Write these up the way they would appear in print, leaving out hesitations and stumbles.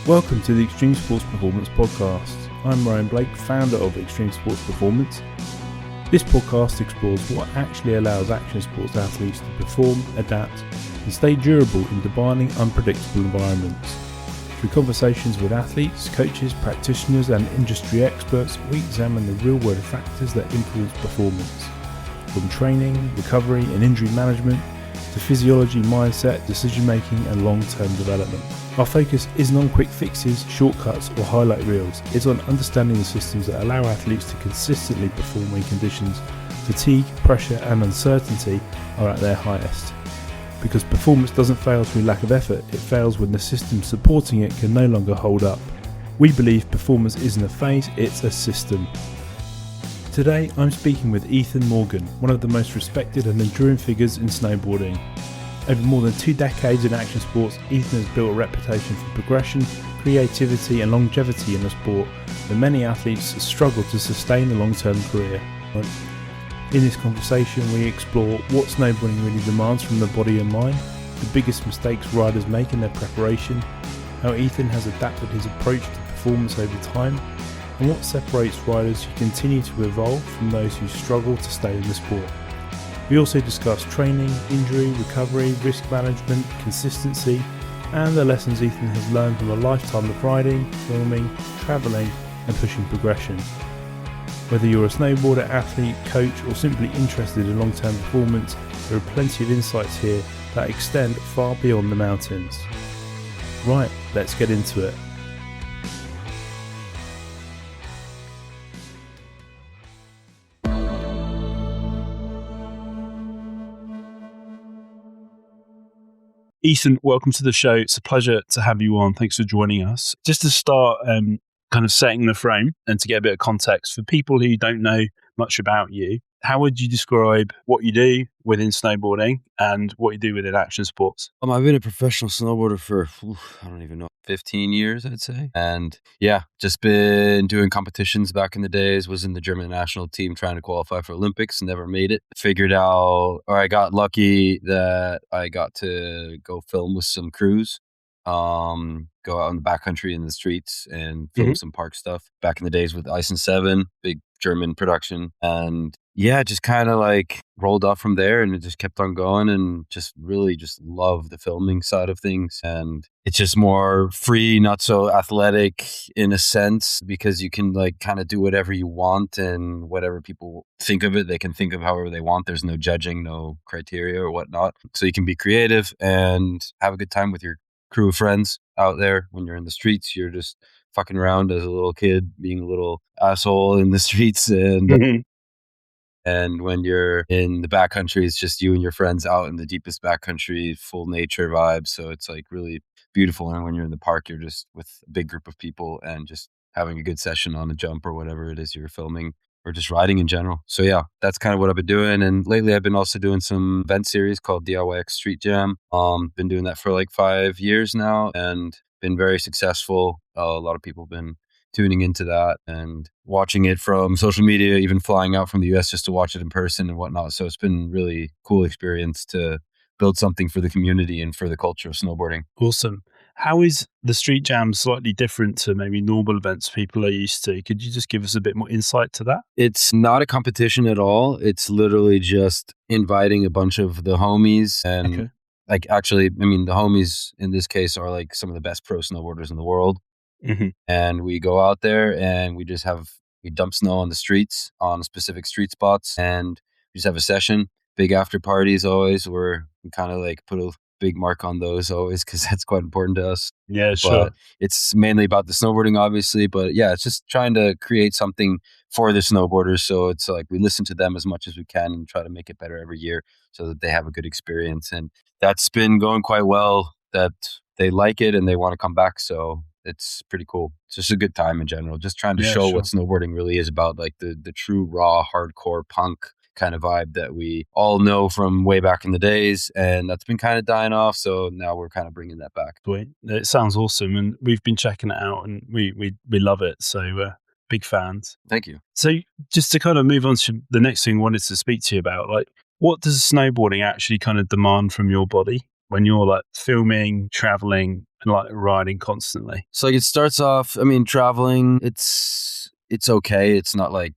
Welcome to the Extreme Sports Performance Podcast. I'm Ryan Blake, founder of Extreme Sports Performance. This podcast explores what actually allows action sports athletes to perform, adapt, and stay durable in demanding, unpredictable environments. Through conversations with athletes, coaches, practitioners, and industry experts, we examine the real-world factors that influence performance. From training, recovery, and injury management, to physiology, mindset, decision-making, and long-term development. Our focus isn't on quick fixes, shortcuts, or highlight reels. It's on understanding the systems that allow athletes to consistently perform when conditions, fatigue, pressure, and uncertainty are at their highest. Because performance doesn't fail through lack of effort, it fails when the system supporting it can no longer hold up. We believe performance isn't a phase, it's a system. Today, I'm speaking with Ethan Morgan, one of the most respected and enduring figures in snowboarding. Over more than 2 decades in action sports, Ethan has built a reputation for progression, creativity, and longevity in the sport that many athletes struggle to sustain a long-term career. In this conversation, we explore what snowboarding really demands from the body and mind, the biggest mistakes riders make in their preparation, how Ethan has adapted his approach to performance over time, and what separates riders who continue to evolve from those who struggle to stay in the sport. We also discuss training, injury, recovery, risk management, consistency, and the lessons Ethan has learned from a lifetime of riding, filming, travelling, and pushing progression. Whether you're a snowboarder, athlete, coach, or simply interested in long-term performance, there are plenty of insights here that extend far beyond the mountains. Right, let's get into it. Ethan, welcome to the show. It's a pleasure to have you on. Thanks for joining us. Just to start kind of setting the frame and to get a bit of context for people who don't know much about you, how would you describe what you do within snowboarding and what you do within action sports? I've been a professional snowboarder for, I don't even know, 15 years, I'd say. And yeah, just been doing competitions back in the days, was in the German national team trying to qualify for Olympics, never made it. I got lucky that I got to go film with some crews, go out in the backcountry in the streets and film some park stuff. Back in the days with Ice and Seven, big German production. And yeah, just kind of like rolled off from there, and it just kept on going, and just really just love the filming side of things. And it's just more free, not so athletic in a sense, because you can like kind of do whatever you want, and whatever people think of it, they can think of however they want. There's no judging, no criteria or whatnot. So you can be creative and have a good time with your crew of friends out there. When you're in the streets, you're just fucking around as a little kid, being a little asshole in the streets. And when you're in the backcountry, it's just you and your friends out in the deepest backcountry, full nature vibe. So it's like really beautiful. And when you're in the park, you're just with a big group of people and just having a good session on a jump or whatever it is you're filming, or just riding in general. So yeah, that's kind of what I've been doing. And lately I've been also doing some event series called DIYX Street Jam. Been doing that for like 5 years now and been very successful. A lot of people have been tuning into that and watching it from social media, even flying out from the US just to watch it in person and whatnot. So it's been really cool experience to build something for the community and for the culture of snowboarding. Awesome. How is the street jam slightly different to maybe normal events people are used to? Could you just give us a bit more insight to that? It's not a competition at all. It's literally just inviting a bunch of the homies and like, actually, I mean, the homies in this case are like some of the best pro snowboarders in the world. And we go out there and we dump snow on the streets, on specific street spots, and we just have a session. Big after parties always, where we kind of like put a big mark on those always, because that's quite important to us. Yeah, sure. But it's mainly about the snowboarding, obviously. But yeah, it's just trying to create something for the snowboarders. So it's like we listen to them as much as we can and try to make it better every year so that they have a good experience. And that's been going quite well, that they like it and they want to come back. So it's pretty cool. It's just a good time in general, just trying to show what snowboarding really is about, like the true raw hardcore punk kind of vibe that we all know from way back in the days, and that's been kind of dying off. So now we're kind of bringing that back. Sweet. It sounds awesome, and we've been checking it out, and we love it. So big fans. Thank you. So just to kind of move on to the next thing I wanted to speak to you about, like, what does snowboarding actually kind of demand from your body when you're like filming, traveling, and like riding constantly? So like it starts off, I mean, traveling, it's okay. It's not like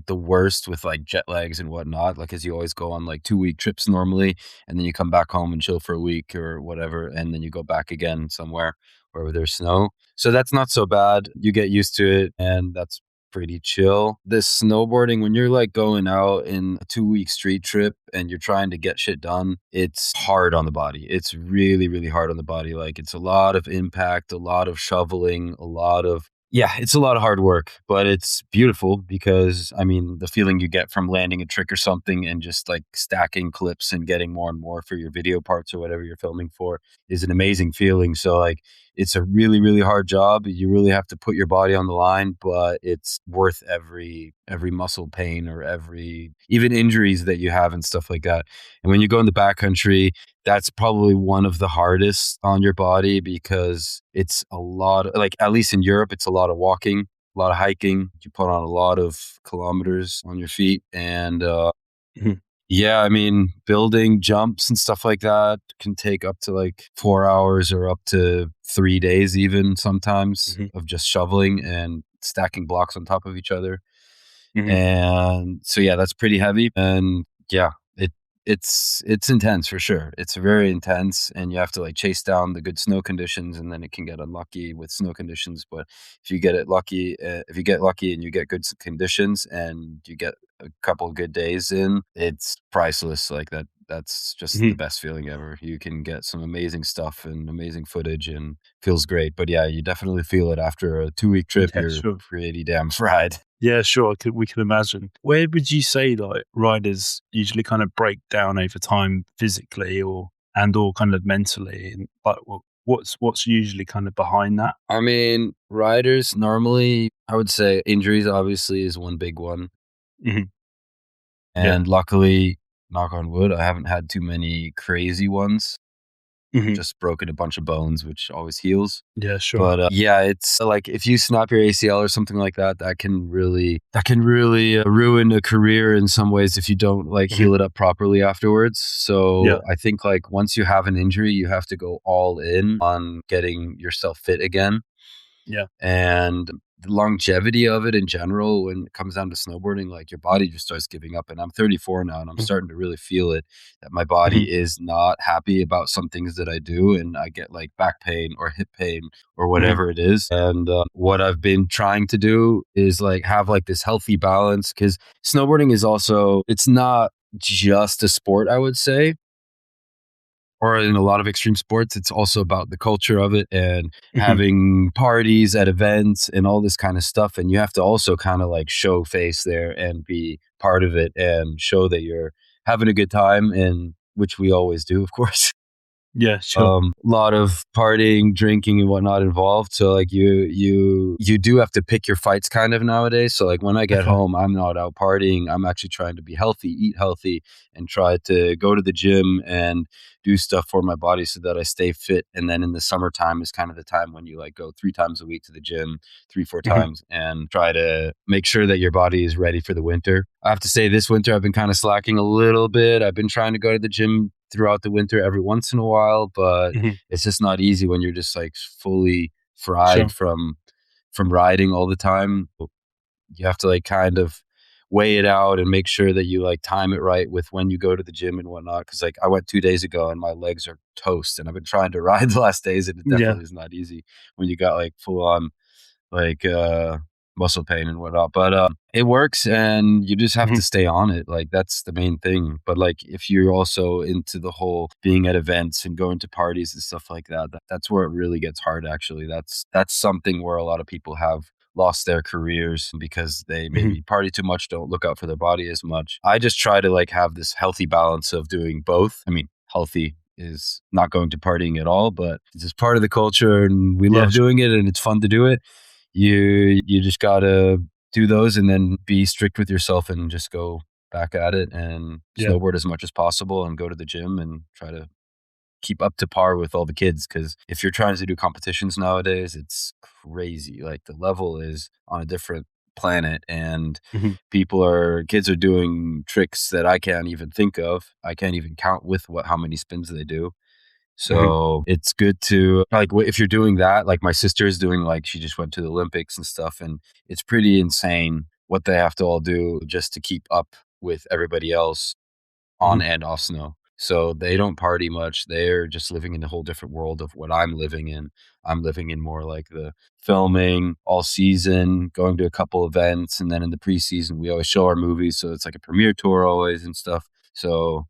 the worst with like jet lags and whatnot. Like, as you always go on like 2 week trips normally, and then you come back home and chill for a week or whatever, and then you go back again somewhere wherever there's snow. So that's not so bad. You get used to it, and that's pretty chill. This snowboarding, when you're like going out in a 2 week street trip and you're trying to get shit done, it's hard on the body. It's really, really hard on the body. Like, it's a lot of impact, a lot of shoveling, yeah, it's a lot of hard work, but it's beautiful because, I mean, the feeling you get from landing a trick or something and just like stacking clips and getting more and more for your video parts or whatever you're filming for is an amazing feeling. So, like, it's a really, really hard job. You really have to put your body on the line, but it's worth every muscle pain or every even injuries that you have and stuff like that. And when you go in the backcountry, that's probably one of the hardest on your body because it's a lot of, like, at least in Europe, it's a lot of walking, a lot of hiking. You put on a lot of kilometers on your feet. And Mhm. yeah, I mean, building jumps and stuff like that can take up to like 4 hours or up to 3 days, even sometimes, Mhm. of just shoveling and stacking blocks on top of each other. Mhm. And so yeah, that's pretty heavy. And yeah, it it's intense for sure. It's very intense, and you have to like chase down the good snow conditions, and then it can get unlucky with snow conditions. But if you get lucky and you get good conditions and you get a couple of good days in, it's priceless. Like that's just the Mhm. best feeling ever. You can get some amazing stuff and amazing footage and feels great. But yeah, you definitely feel it after a 2 week trip. Yeah, You're sure. pretty damn fried. Yeah, sure. We can imagine. Where would you say like riders usually kind of break down over time physically or kind of mentally? And like, what's usually kind of behind that? I mean, riders normally, I would say injuries obviously is one big one. Mhm. Yeah. And luckily, knock on wood, I haven't had too many crazy ones. Mhm. Just broken a bunch of bones, which always heals. Yeah, sure. But yeah, it's like if you snap your ACL or something like that, that can really ruin a career in some ways if you don't like Mhm. heal it up properly afterwards. Yeah. So I think like once you have an injury, you have to go all in on getting yourself fit again. Yeah. And the longevity of it in general, when it comes down to snowboarding, like, your body just starts giving up. And I'm 34 now, and I'm Mhm. starting to really feel it, that my body Mhm. is not happy about some things that I do, and I get like back pain or hip pain or Mhm. whatever it is. And what I've been trying to do is like have like this healthy balance, because snowboarding is also, it's not just a sport, I would say, or in a lot of extreme sports, it's also about the culture of it and Mhm. having parties at events and all this kind of stuff. And you have to also kind of like show face there and be part of it and show that you're having a good time, and which we always do, of course. Yeah, sure. Lot of partying, drinking, and whatnot involved. So like you do have to pick your fights kind of nowadays. So like when I get Okay. home, I'm not out partying. I'm actually trying to be healthy, eat healthy, and try to go to the gym and do stuff for my body so that I stay fit. And then in the summertime is kind of the time when you like go 3 times a week to the gym, 3, 4 Mhm. times, and try to make sure that your body is ready for the winter. I have to say this winter I've been kind of slacking a little bit. I've been trying to go to the gym throughout the winter every once in a while, but Mhm. it's just not easy when you're just like fully fried Sure. from riding all the time. You have to like kind of weigh it out and make sure that you like time it right with when you go to the gym and whatnot. Cause like I went 2 days ago and my legs are toast, and I've been trying to ride the last days, and it Yeah. definitely is not easy when you got like full on like muscle pain and whatnot. But it works, and you just have Mhm. to stay on it. Like, that's the main thing. But like if you're also into the whole being at events and going to parties and stuff like that, that's where it really gets hard actually. That's something where a lot of people have lost their careers because they Mhm. maybe party too much, don't look out for their body as much. I just try to like have this healthy balance of doing both. I mean, healthy is not going to partying at all, but it's just part of the culture, and we Yeah, love doing it, and it's fun to do it. You just gotta do those and then be strict with yourself and just go back at it and yeah. snowboard as much as possible and go to the gym and try to keep up to par with all the kids. Because if you're trying to do competitions nowadays, it's crazy. Like, the level is on a different planet, and Mhm. kids are doing tricks that I can't even think of. I can't even count with how many spins they do. Mhm. So it's good to like if you're doing that, like my sister is doing, like she just went to the Olympics and stuff, and it's pretty insane what they have to all do just to keep up with everybody else on Mhm. and off snow. So they don't party much. They're just living in a whole different world of what I'm living in. I'm living in more like the filming all season, going to a couple events, and then in the preseason we always show our movies. So it's like a premiere tour always and stuff. So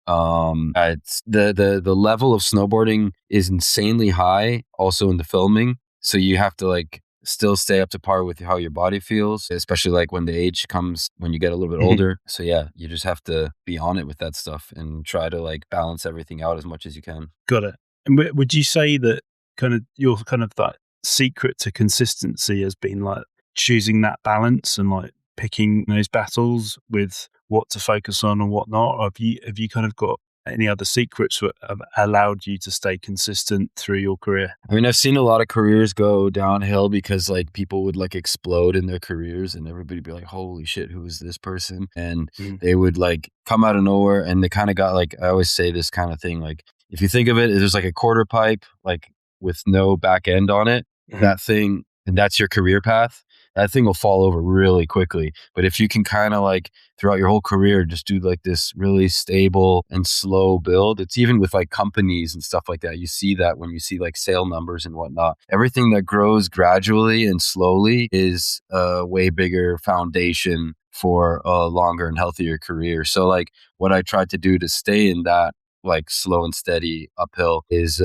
it's the level of snowboarding is insanely high also in the filming. So you have to like still stay up to par with how your body feels, especially like when the age comes when you get a little bit Mhm. older. So yeah, you just have to be on it with that stuff and try to like balance everything out as much as you can. Got it. And would you say that kind of your kind of that secret to consistency has been like choosing that balance and like picking those battles with what to focus on and what not? Or have you kind of got any other secrets that have allowed you to stay consistent through your career? I mean, I've seen a lot of careers go downhill because like people would like explode in their careers and everybody be like, holy shit, who is this person? And Mm. they would like come out of nowhere and they kind of got like, I always say this kind of thing. Like, if you think of it, there's like a quarter pipe, like with no back end on it, Mhm. that thing, and that's your career path. That thing will fall over really quickly. But if you can kind of like throughout your whole career, just do like this really stable and slow build. It's even with like companies and stuff like that. You see that when you see like sale numbers and whatnot. Everything that grows gradually and slowly is a way bigger foundation for a longer and healthier career. So like what I tried to do to stay in that like slow and steady uphill is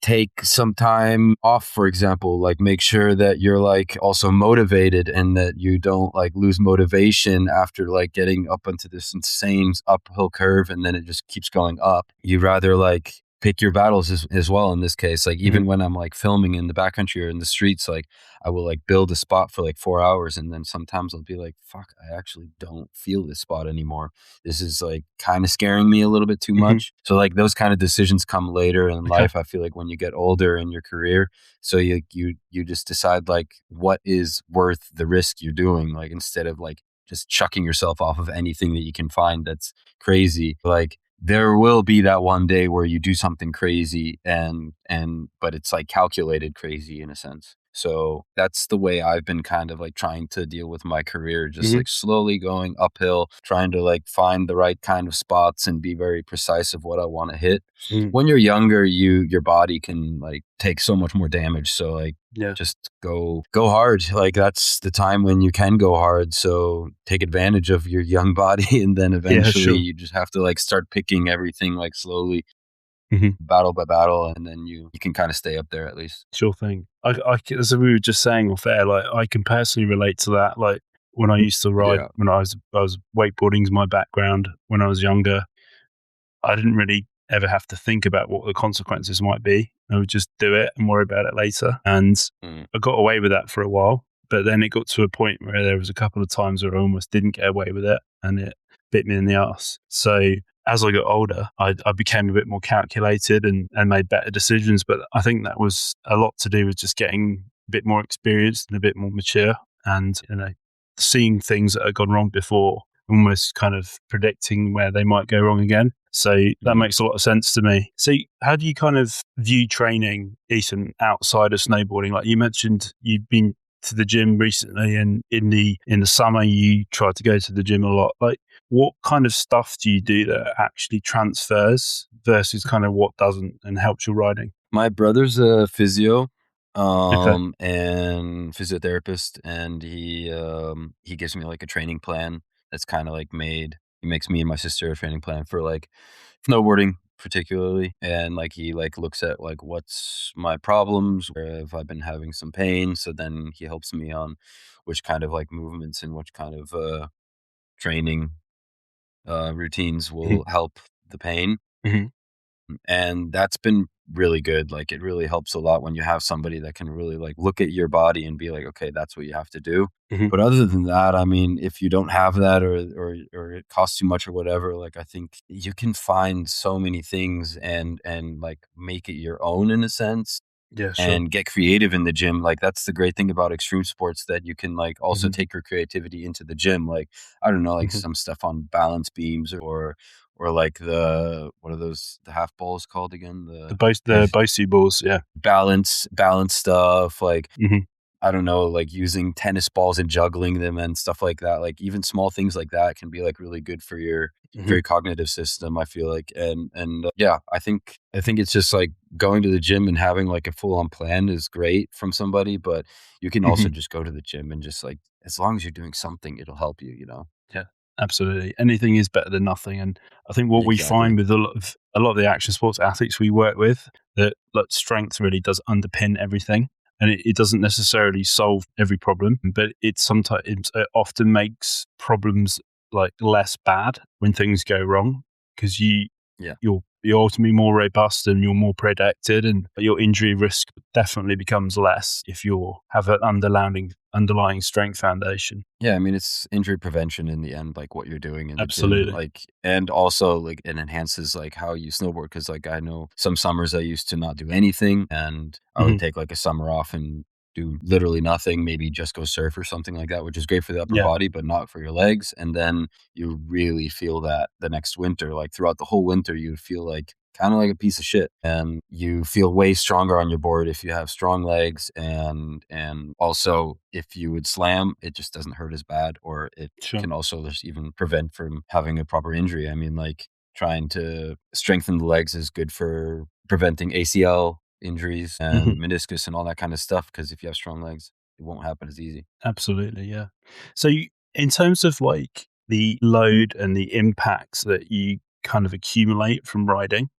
take some time off, for example, like make sure that you're like also motivated and that you don't like lose motivation after like getting up into this insane uphill curve and then it just keeps going up. You rather like pick your battles as well in this case. Like even Mhm. when I'm like filming in the backcountry or in the streets, like I will like build a spot for like 4 hours and then sometimes I'll be like, fuck, I actually don't feel this spot anymore. This is like kind of scaring me a little bit too Mhm. much. So like those kind of decisions come later in Okay. life. I feel like when you get older in your career, so you just decide like what is worth the risk you're doing, like instead of like just chucking yourself off of anything that you can find that's crazy. Like there will be that one day where you do something crazy and but it's like calculated crazy in a sense. So that's the way I've been kind of like trying to deal with my career, just Mhm. like slowly going uphill, trying to like find the right kind of spots and be very precise of what I want to hit. Mm. When you're younger, your body can like take so much more damage. So like Yeah. just go hard. Like that's the time when you can go hard. So take advantage of your young body and then Yeah, eventually sure. you just have to like start picking everything like slowly, Mhm. battle by battle, and then you can kind of stay up there at least. Sure thing. As we were just saying off air, like I can personally relate to that. Like when I used to ride, Yeah. when I was wakeboarding's my background. When I was younger, I didn't really ever have to think about what the consequences might be. I would just do it and worry about it later. And Mm. I got away with that for a while, but then it got to a point where there was a couple of times where I almost didn't get away with it, and it bit me in the ass. So as I got older, I became a bit more calculated and made better decisions. But I think that was a lot to do with just getting a bit more experienced and a bit more mature, and seeing things that had gone wrong before, almost kind of predicting where they might go wrong again. So that Mm. makes a lot of sense to me. So how do you kind of view training, Ethan, outside of snowboarding? Like you mentioned, you've been to the gym recently, and in the summer you try to go to the gym a lot. Like what kind of stuff do you do that actually transfers versus kind of what doesn't and helps your riding? My brother's a physio, Okay. and physiotherapist, and he gives me like a training plan that's kind of like made. He makes me and my sister a training plan for like snowboarding particularly, and like he like looks at like what's my problems, where have I been having some pain. So then he helps me on which kind of like movements and which kind of training routines Mhm. will help the pain. Mhm. And that's been really good. Like it really helps a lot when you have somebody that can really like look at your body and be like, okay, that's what you have to do. Mhm. But other than that, I mean, if you don't have that or it costs too much or whatever, like I think you can find so many things and like make it your own in a sense. Yeah, sure. and get creative in the gym. Like that's the great thing about extreme sports, that you can like also Hmm. take your creativity into the gym. Like, I don't know, like Hmm. some stuff on balance beams, or like what are those, the half balls called again? The Bosu balls, yeah. Balance stuff, like Hmm. I don't know, like using tennis balls and juggling them and stuff like that. Like even small things like that can be like really good for your Hmm. cognitive system, I feel like. And yeah, I think it's just like going to the gym and having like a full on plan is great from somebody, but you can also Hmm. just go to the gym and just like, as long as you're doing something, it'll help you, you know? Yeah, absolutely. Anything is better than nothing. And I think what we find Exactly. with a lot of the action sports athletes we work with, that like strength really does underpin everything. And it doesn't necessarily solve every problem, but it often makes problems like less bad when things go wrong, because Yeah. you're ultimately more robust and you're more protected, and your injury risk definitely becomes less if you have an underlying strength foundation. Yeah, I mean, it's injury prevention in the end, like what you're doing in the gym, Absolutely. like, and also like it enhances like how you snowboard. Because like I know some summers I used to not do anything, and I would Hmm. take like a summer off and do literally nothing, maybe just go surf or something like that, which is great for the upper Yeah. body, but not for your legs. And then you really feel that the next winter, like throughout the whole winter, you feel like kind of like a piece of shit, and you feel way stronger on your board if you have strong legs. And also if you would slam, it just doesn't hurt as bad, or it Sure. can also just even prevent from having a proper injury. I mean, like trying to strengthen the legs is good for preventing ACL injuries Hmm. and meniscus and all that kind of stuff, because if you have strong legs, it won't happen as easy. Absolutely, yeah. So, in terms of like the load and the impacts that you kind of accumulate from riding,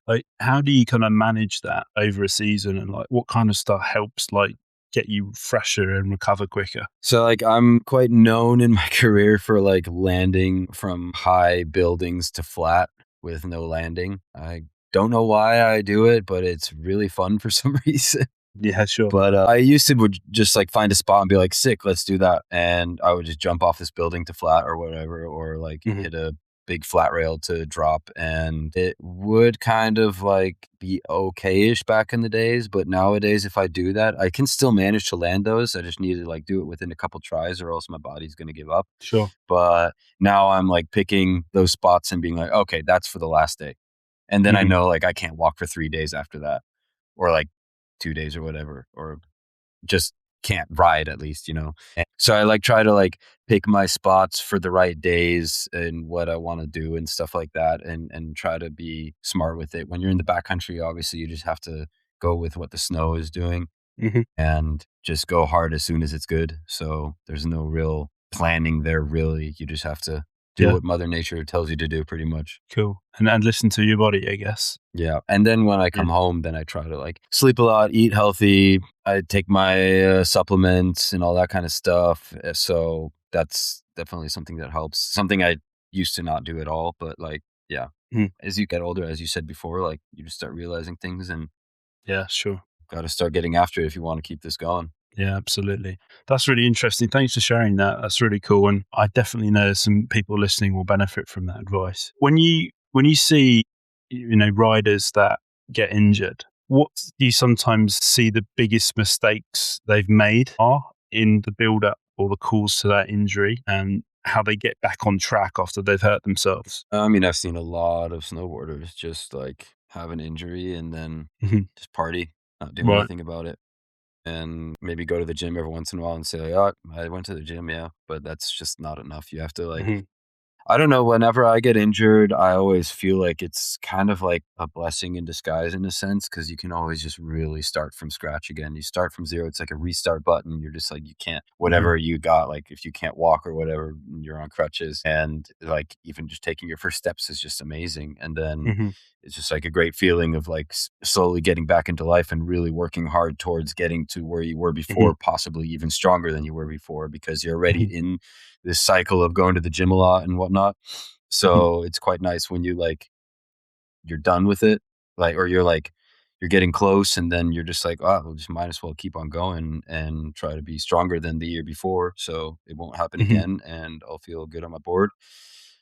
like how do you kind of manage that over a season, and like what kind of stuff helps like get you fresher and recover quicker? So like I'm quite known in my career for like landing from high buildings to flat with no landing. I don't know why I do it, but it's really fun for some reason. Yeah, sure. But I used to would just like find a spot and be like, sick, let's do that. And I would just jump off this building to flat or whatever, or like Hmm. hit a big flat rail to drop. And it would kind of like be okay-ish back in the days. But nowadays, if I do that, I can still manage to land those. I just need to like do it within a couple tries, or else my body's going to give up. Sure. But now I'm like picking those spots and being like, okay, that's for the last day. And then I Hmm. know like I can't walk for 3 days after that, or like 2 days or whatever, or just can't ride at least, you know? So I like try to like pick my spots for the right days and what I want to do and stuff like that, and try to be smart with it. When you're in the backcountry, obviously you just have to go with what the snow is doing Hmm. and just go hard as soon as it's good. So there's no real planning there really. You just have to do Yeah, what Mother Nature tells you to do pretty much. cool. And listen to your body, I guess. Yeah, and then when I Yeah. come home, then I try to, like, sleep a lot, eat healthy, I take my, supplements and all that kinda stuff, so that's definitely something that helps, something I used to not do at all, but, like, yeah, Mm. as you get older, as you said before, like, you just start realizing things and Yeah, sure. gotta start getting after it if you wanna keep this going. Yeah, absolutely. That's really interesting. Thanks for sharing that. That's really cool. And I definitely know some people listening will benefit from that advice. When you see, riders that get injured, what do you sometimes see the biggest mistakes they've made are in the build up or the cause to that injury, and how they get back on track after they've hurt themselves? I mean, I've seen a lot of snowboarders just, like, have an injury and then Mhm. just party, not do Right. anything about it. And maybe go to the gym every once in a while and say, "Oh, I went to the gym, yeah," but that's just not enough. You have to like, Mhm. I don't know, whenever I get injured, I always feel like it's kind of like a blessing in disguise in a sense, because you can always just really start from scratch again. You start from zero. It's like a restart button. You're just like, you can't, Mhm. whatever you got, like if you can't walk or whatever, you're on crutches. And like even just taking your first steps is just amazing. And then Mhm. it's just like a great feeling of like slowly getting back into life and really working hard towards getting to where you were Mhm. before, possibly even stronger than you were before, because you're already Mhm. in this cycle of going to the gym a lot and whatnot. Mhm. So it's quite nice when you like you're done with it, like, or you're like you're getting close, and then you're just like, oh, well, just might as well keep on going and try to be stronger than the year before, so it won't happen Mhm. again, and I'll feel good on my board.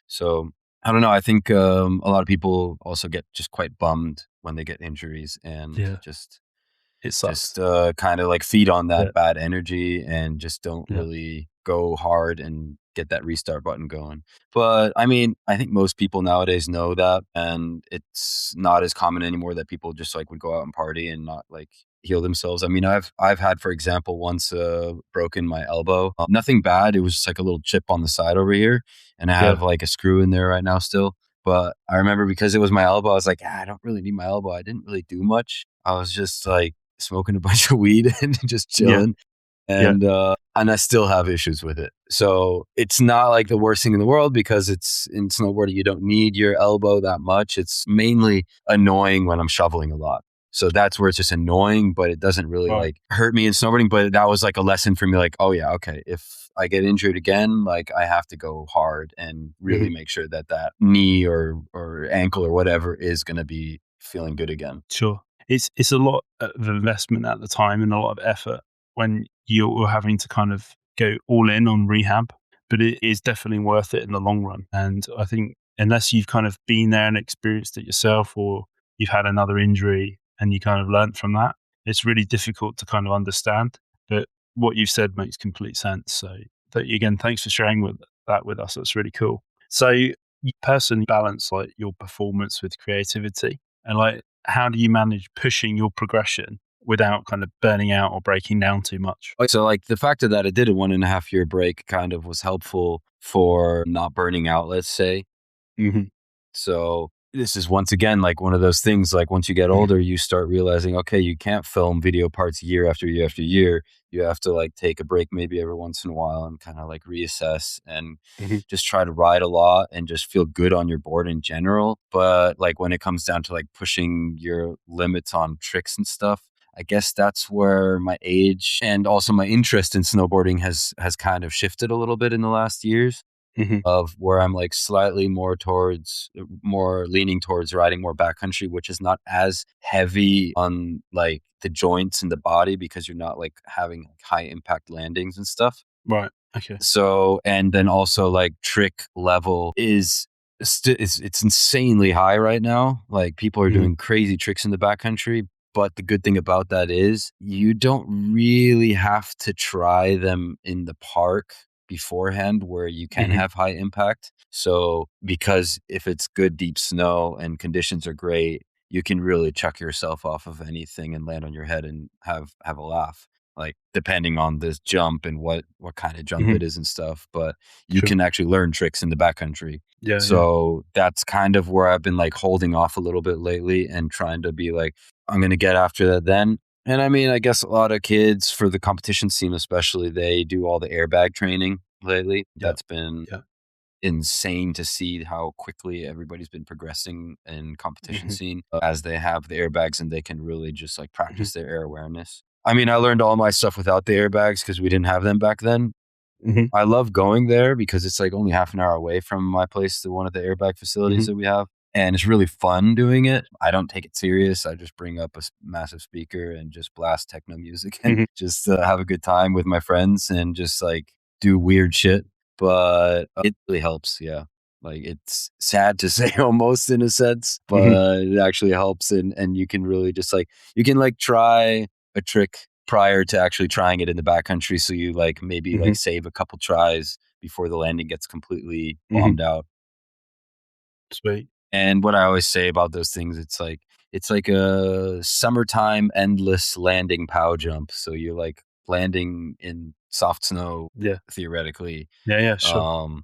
So I don't know. I think a lot of people also get just quite bummed when they get injuries and Yeah. just It sucks. just kind of like feed on Yeah. that bad energy and just don't Yeah. really go hard and get that restart button going. But I mean, I think most people nowadays know that, and it's not as common anymore that people just like would go out and party and not like heal themselves. I mean, I've had, for example, once broken my elbow. Nothing bad. It was just like a little chip on the side over here, and I Yeah. have like a screw in there right now still. But I remember because it was my elbow, I was like, I don't really need my elbow. I didn't really do much. I was just like smoking a bunch of weed and just Yeah. chilling. Yeah. And I still have issues with it. So it's not like the worst thing in the world because it's in snowboarding, you don't need your elbow that much. It's mainly annoying when I'm shoveling a lot. So that's where it's just annoying, but it doesn't really Right. like hurt me in snowboarding. But that was like a lesson for me, like, oh yeah, okay, if I get injured again, like I have to go hard and really Mhm. make sure that that knee or ankle or whatever is going to be feeling good again. Sure. It's a lot of investment at the time and a lot of effort when you're having to kind of go all in on rehab, but it is definitely worth it in the long run. And I think unless you've kind of been there and experienced it yourself, or you've had another injury and you kind of learnt from that, it's really difficult to kind of understand. But what you've said makes complete sense. So again, thanks for sharing that with us. That's really cool. So you personally balance like your performance with creativity, and like how do you manage pushing your progression without kind of burning out or breaking down too much? So like the fact that I did a 1.5 year break kind of was helpful for not burning out, let's say. Mhm. So this is once again like one of those things, like once you get Mhm. older, you start realizing, okay, you can't film video parts year after year after year. You have to like take a break maybe every once in a while and kind of like reassess and Mhm. just try to ride a lot and just feel good on your board in general. But like when it comes down to like pushing your limits on tricks and stuff, I guess that's where my age and also my interest in snowboarding has kind of shifted a little bit in the last years, Mhm. of where I'm like slightly more leaning towards riding more backcountry, which is not as heavy on like the joints and the body because you're not like having high impact landings and stuff. Right. Okay. So, and then also like trick level is it's insanely high right now. Like people are Mhm. doing crazy tricks in the backcountry. But the good thing about that is you don't really have to try them in the park beforehand where you can Mhm. have high impact. So, because if it's good deep snow and conditions are great, you can really chuck yourself off of anything and land on your head and have a laugh, like depending on this jump and what kind of jump Mhm. it is and stuff. But you Sure. can actually learn tricks in the backcountry. Yeah. Yeah. So that's kind of where I've been like holding off a little bit lately and trying to be like, I'm gonna get after that then. And I mean, I guess a lot of kids for the competition scene, especially, they do all the airbag training lately. Yeah. That's been Yeah. insane to see how quickly everybody's been progressing in competition Mhm. scene as they have the airbags and they can really just like Mhm. practice their air awareness. I mean, I learned all my stuff without the airbags because we didn't have them back then. Mhm. I love going there because it's like only half an hour away from my place to one of the airbag facilities Mhm. that we have. And it's really fun doing it. I don't take it serious. I just bring up a massive speaker and just blast techno music and Mhm. just have a good time with my friends and just like do weird shit. But it really helps. Yeah. Like it's sad to say almost in a sense, Mhm. but it actually helps. And you can really just like, you can like try a trick prior to actually trying it in the backcountry. So you like maybe like Mhm. save a couple tries before the landing gets completely Mhm. bombed out. Sweet. And what I always say about those things, it's like a summertime endless landing pow jump. So you're like landing in soft snow Yeah. theoretically. Yeah. Yeah. Sure. Um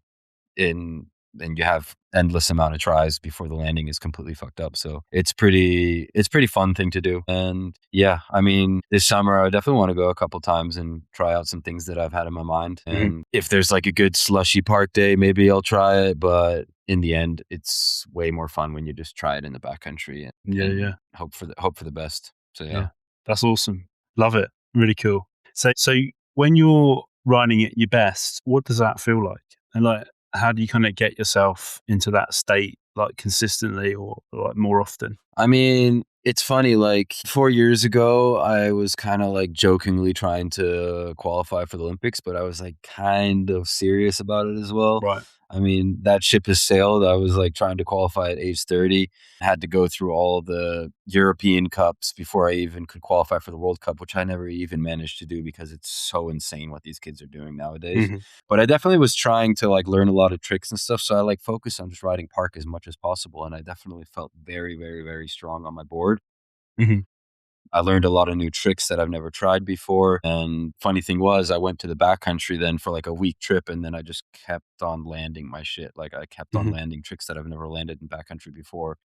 in and you have endless amount of tries before the landing is completely fucked up. So it's pretty fun thing to do. And yeah, I mean, this summer I definitely want to go a couple times and try out some things that I've had in my mind. Mhm. And if there's like a good slushy park day, maybe I'll try it. But in the end, it's way more fun when you just try it in the backcountry Yeah. and Yeah. hope for the best. So yeah. Yeah. That's awesome. Love it. Really cool. So when you're riding at your best, what does that feel like? And like, how do you kind of get yourself into that state like consistently or like more often? I mean, it's funny, like 4 years ago, I was kind of like jokingly trying to qualify for the Olympics, but I was like kind of serious about it as well. Right. I mean, that ship has sailed. I was like trying to qualify at age 30. I had to go through all the European Cups before I even could qualify for the World Cup, which I never even managed to do because it's so insane what these kids are doing nowadays. Hmm. But I definitely was trying to like learn a lot of tricks and stuff. So I like focus on just riding park as much as possible. And I definitely felt very, very, very strong on my board. Hmm. I learned a lot of new tricks that I've never tried before. And funny thing was, I went to the backcountry then for like a week trip, and then I just kept on landing my shit. Like I kept on Hmm. landing tricks that I've never landed in backcountry before,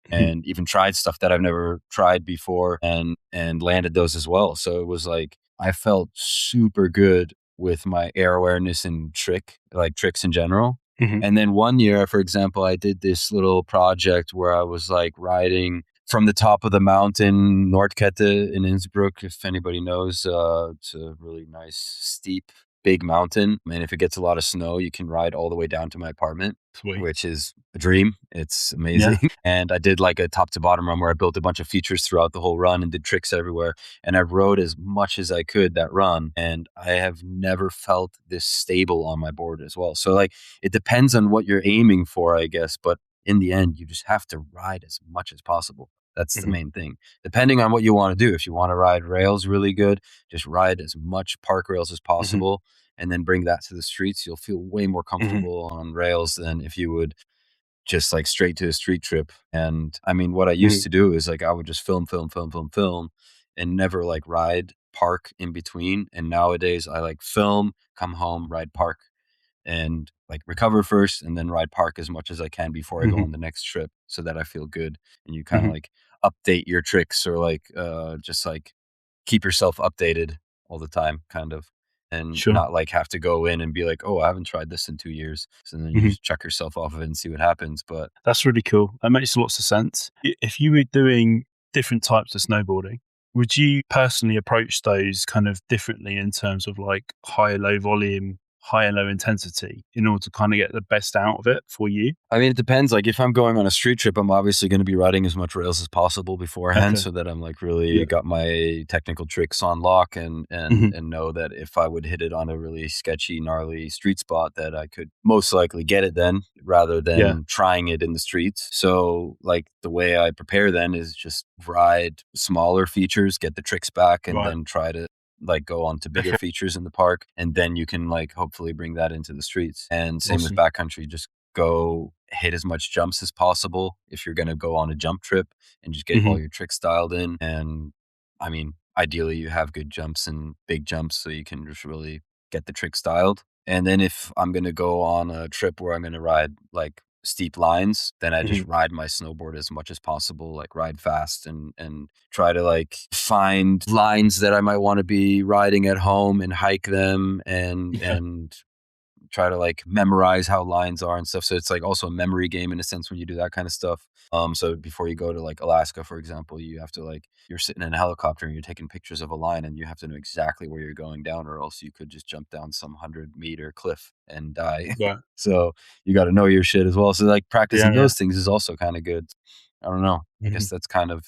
Hmm. and even tried stuff that I've never tried before, and landed those as well. So it was like I felt super good with my air awareness and tricks in general. Hmm. And then one year, for example, I did this little project where I was like riding from the top of the mountain, Nordkette in Innsbruck. If anybody knows, it's a really nice, steep, big mountain. And if it gets a lot of snow, you can ride all the way down to my apartment, Sweet. which is a dream. It's Yeah. amazing. And I did like a top to bottom run where I built a bunch of features throughout the whole run and did tricks everywhere. And I rode as much as I could that run. And I have never felt this stable on my board as well. So like it depends on what you're aiming for, I guess. But in the end, you just have to ride as much as possible. That's the Hmm. main thing. Depending on what you want to do. If you want to ride rails really good, just ride as much park rails as Hmm. possible and then bring that to the streets. You'll feel way more Hmm. comfortable on rails than if you would just like straight to a street trip. And I mean, what I used Hmm. to do is like I would just film, and never like ride park in between. And nowadays I like film, come home, ride park, and like recover first and then ride park as much as I can before I go Hmm. on the next trip so that I feel good. And you kind of Hmm. like update your tricks or like just like keep yourself updated all the time kind of, and Sure. not like have to go in and be like, oh, I haven't tried this in 2 years. So then you Hmm. just check yourself off of it and see what happens. But That's really cool. That makes lots of sense. If you were doing different types of snowboarding, would you personally approach those kind of differently in terms of like high, low volume, high and low intensity in order to kind of get the best out of it for you? I mean, it depends. Like if I'm going on a street trip, I'm obviously going to be riding as much rails as possible beforehand, Okay. so that I'm like Yeah. really got my technical tricks on lock, and Hmm. know that if I would hit it on a really sketchy, gnarly street spot, that I could most likely get it then, rather Yeah. than trying it in the streets. So like the way I prepare then is just ride smaller features, get the tricks back, and Right. then try to like go on to bigger Okay. features in the park, and then you can like hopefully bring that into the streets. And same with Awesome. backcountry, just go hit as much jumps as possible if you're going to go on a jump trip, and just get Hmm. all your tricks dialed in. And I mean, ideally you have good jumps and big jumps so you can just really get the tricks dialed. And then if I'm going to go on a trip where I'm going to ride like steep lines, then I just Hmm. ride my snowboard as much as possible, like ride fast, and try to like find lines that I might want to be riding at home and hike them, Yeah. and try to like memorize how lines are and stuff. So it's like also a memory game in a sense when you do that kind of stuff. So before you go to like Alaska, for example, you have to like you're sitting in a helicopter and you're taking pictures of a line, and you have to know exactly where you're going down, or else you could just jump down some 100-meter cliff and die. Right. So you got to know your shit as well. So like Yeah. practicing Yeah. those things is also kind of good. I don't know. I Hmm. guess that's kind of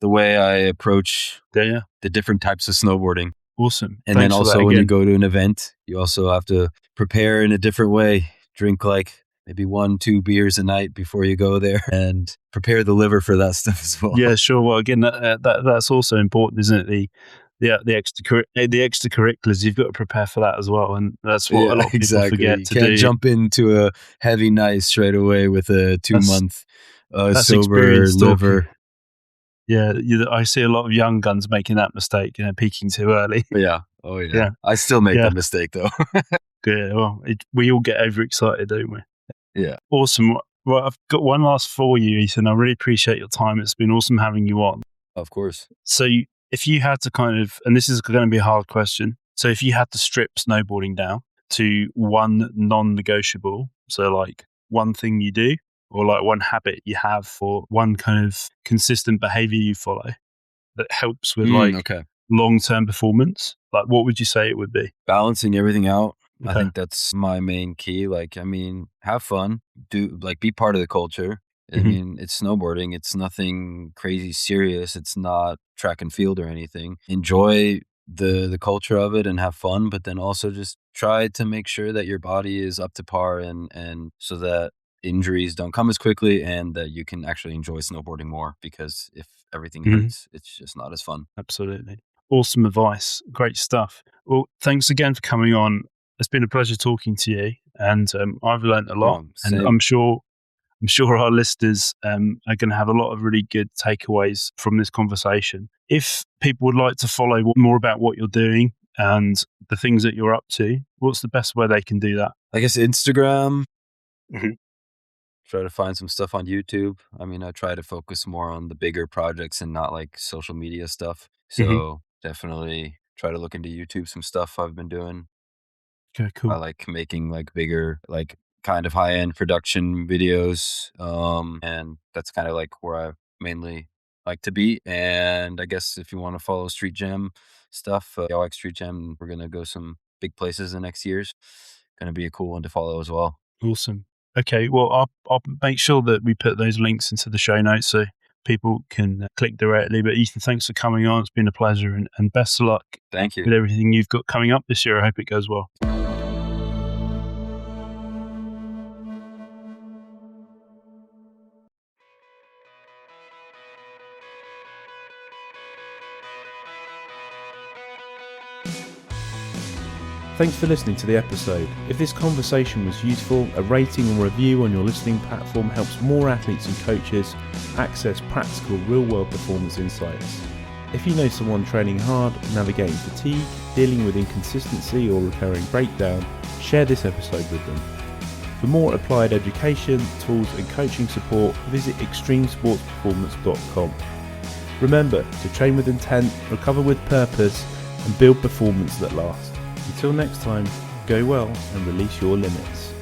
the way I approach Yeah. Yeah. the different types of snowboarding. Awesome. And then Thanks for that also when you again. go to an event, you also have to prepare in a different way. Drink like maybe 1, 2 beers a night before you go there, and prepare the liver for that stuff as well. Yeah, sure. Well, again, that's also important, isn't it? The extracurriculars, you've got to prepare for that as well, and that's what a Yeah, lot of people exactly. forget You to can't do. jump into a heavy night straight away with a That's 2 month that's sober experience talking. liver. Yeah, I see a lot of young guns making that mistake, peaking too early. Yeah. Oh yeah. Yeah, I still make yeah, that mistake though. yeah. Well, we all get overexcited, don't we? Yeah, Awesome. Well, I've got one last for you, Ethan. I really appreciate your time. It's been awesome having you on. of course. So, if you had to kind of, and this is going to be a hard question. So, if you had to strip snowboarding down to one non-negotiable, so like one thing you do, or like one habit you have, or one kind of consistent behavior you follow that helps with like Okay. long-term performance, like what would you say it would be? Balancing everything out. I Okay. think that's my main key. Like, I mean, have fun, do like be part of the culture. I Hmm. mean, it's snowboarding. It's nothing crazy serious. It's not track and field or anything. Enjoy the culture of it and have fun, but then also just try to make sure that your body is up to par and so that injuries don't come as quickly and that you can actually enjoy snowboarding more, because if everything hurts, it's just not as fun. Absolutely. Awesome advice. Great stuff. Well, thanks again for coming on. It's been a pleasure talking to you, and I've learned a lot. And Same. I'm sure our listeners are going to have a lot of really good takeaways from this conversation. If people would like to follow more about what you're doing and the things that you're up to, what's the best way they can do that? I guess Instagram. Mhm. Try to find some stuff on YouTube. I mean, I try to focus more on the bigger projects and not like social media stuff. So definitely try to look into YouTube, some stuff I've been doing. Okay, I cool. like making like bigger, like kind of high end production videos. And that's kind of like where I mainly like to be. And I guess if you want to follow Street Jam stuff, I like Street Jam. We're going to go some big places in the next years. Going to be a cool one to follow as well. Awesome. Okay, well, I'll make sure that we put those links into the show notes so people can click directly. But Ethan, thanks for coming on. It's been a pleasure, and best of luck Thank you. with everything you've got coming up this year. I hope it goes well. Thanks for listening to the episode. If this conversation was useful, a rating and review on your listening platform helps more athletes and coaches access practical real-world performance insights. If you know someone training hard, navigating fatigue, dealing with inconsistency or recurring breakdown, share this episode with them. For more applied education, tools and coaching support, visit extremesportsperformance.com. Remember to train with intent, recover with purpose, and build performance that lasts. Until next time, go well and release your limits.